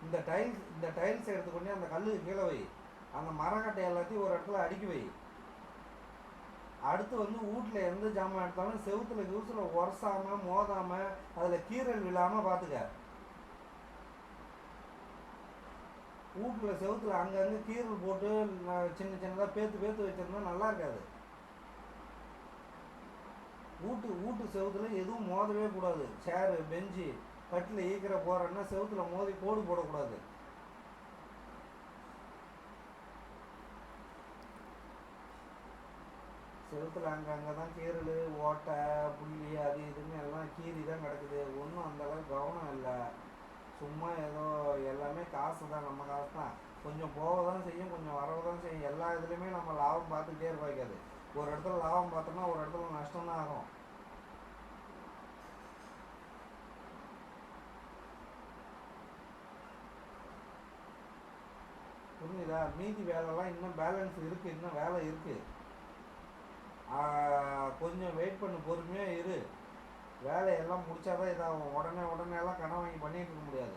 இந்த டைல்ஸ் எடுத்துக்கொண்டே அந்த கல்லுக்கு கீழே வை. அந்த மரக்கட்டை எல்லாத்தையும் ஒரு இடத்துல அடுக்கி வை. அடுத்து வந்து வீட்டில் எந்த ஜாமான் எடுத்தாலும் செவுத்துல உரசாமல் மோதாமல் அதில் கீறல் விழாமல் பார்த்துக்க. வீட்டில் செவுத்துல அங்கங்கே கீறல் போட்டு சின்ன சின்னதாக பேத்து வச்சிருந்தா நல்லா இருக்காது. வீட்டு செவுத்துல எதுவும் மோதவே கூடாது. சேரு பெஞ்சு கட்டில் ஈக்கிற போகிறேன்னா செவுத்துல மோதி கோடு போடக்கூடாது. செவுத்துல அங்கங்கே தான் கீரல் ஓட்டை புள்ளி அது இதுன்னு எல்லாம் கீறி தான் கிடக்குது. ஒன்றும் அந்தளவுக்கு கவனம் இல்லை. சும்மா ஏதோ எல்லாமே காசு தான், நம்ம காசு தான். கொஞ்சம் போக தான் செய்யும், கொஞ்சம் வரவு தான் செய்யும். எல்லா இதுலேயுமே நம்ம லாபம் பார்த்துக்கிட்டே இருப்பாய்க்காது. ஒரு இடத்துல லாபம் பார்த்தோம்னா ஒரு இடத்துல நஷ்டம் தான் ஆகும். புரிஞ்சுதா? மீதி வேலைலாம் இன்னும் பேலன்ஸ் இருக்குது, இன்னும் வேலை இருக்குது. கொஞ்சம் வெயிட் பண்ணு, பொறுமையாக இரு. வேலையெல்லாம் முடிச்சாதான் இதாகும். உடனே எல்லாம் கடன் வாங்கி பண்ணிட்டு இருக்க முடியாது.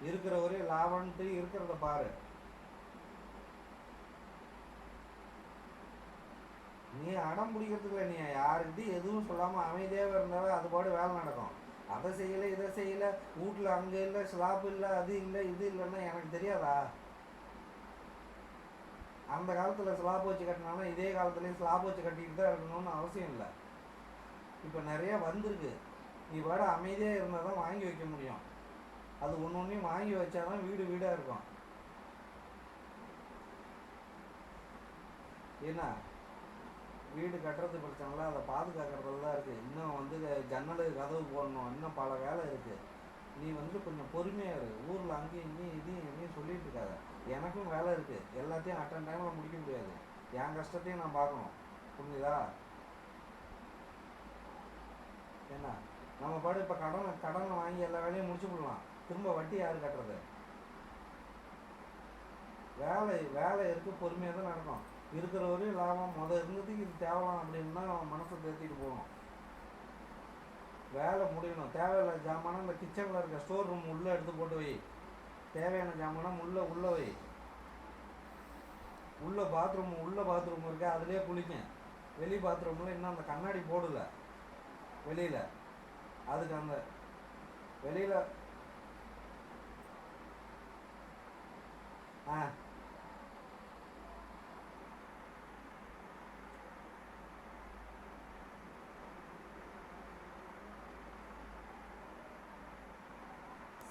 இருக்கிற ஒரே லாபம்ட்டு இருக்கிறத பாரு. நீ அடம் பிடிக்கிறதுக்குள்ள நீ யாருக்கிட்டையும் எதுவும் சொல்லாமல் அமைதியாக இருந்தாவே அது பாடு வேலை நடக்கும். அதை செய்யலை இதை செய்யலை, வீட்டில் அங்கே இல்லை, ஸ்லாப் இல்லை, அது இல்லை இது இல்லைன்னா எனக்கு தெரியாதா? அந்த காலத்தில் ஸ்லாப் வச்சு கட்டினாலும் இதே காலத்துலேயும் ஸ்லாப் வச்சு கட்டிக்கிட்டு தான் இருக்கணும்னு அவசியம் இல்லை. இப்போ நிறையா வந்திருக்கு. நீ பாட அமைதியாக இருந்தால் தான் வாங்கி வைக்க முடியும். அது ஒன்று ஒன்றையும் வாங்கி வச்சாதான் வீடாக இருக்கும். ஏன்னா வீடு கட்டுறது பிரச்சனைல அதை பாதுகாக்கிறதுல தான் இருக்குது. இன்னும் வந்து ஜன்னல் கதவு போடணும், இன்னும் பல வேலை இருக்குது. நீ வந்து கொஞ்சம் பொறுமையாக இரு. ஊரில் அங்கேயும் இங்கேயும் சொல்லிட்டு இருக்காத. எனக்கும் வேலை இருக்குது, எல்லாத்தையும் அட்டன் டைமில் முடிக்க முடியாது. என் கஷ்டத்தையும் நான் பார்க்கணும். புரிஞ்சுதா? என்ன நம்ம பாடு இப்போ கடனை வாங்கி எல்லா வேலையும் முடிச்சு விடலாம். திரும்ப வட்டி யார் கட்டுறது? வேலை இருக்குது, பொறுமையாக தான் நடக்கும். இருக்கிற வரையும் லாபம். இருந்ததுக்கு இது தேவலாம் அப்படின்னா மனசை தேர்த்திட்டு போகணும். வேலை முடியணும். தேவையில்லை ஜாமானா இந்த கிச்சனில் இருக்க ஸ்டோர் ரூம் உள்ளே எடுத்து போட்டு வை. தேவையான ஜாமானா உள்ளே வை. உள்ள பாத்ரூம் இருக்கு, அதுலேயே குளிக்க. வெளி பாத்ரூமில் இன்னும் அந்த கண்ணாடி போடல வெளியில். அதுக்கு அந்த வெளியில்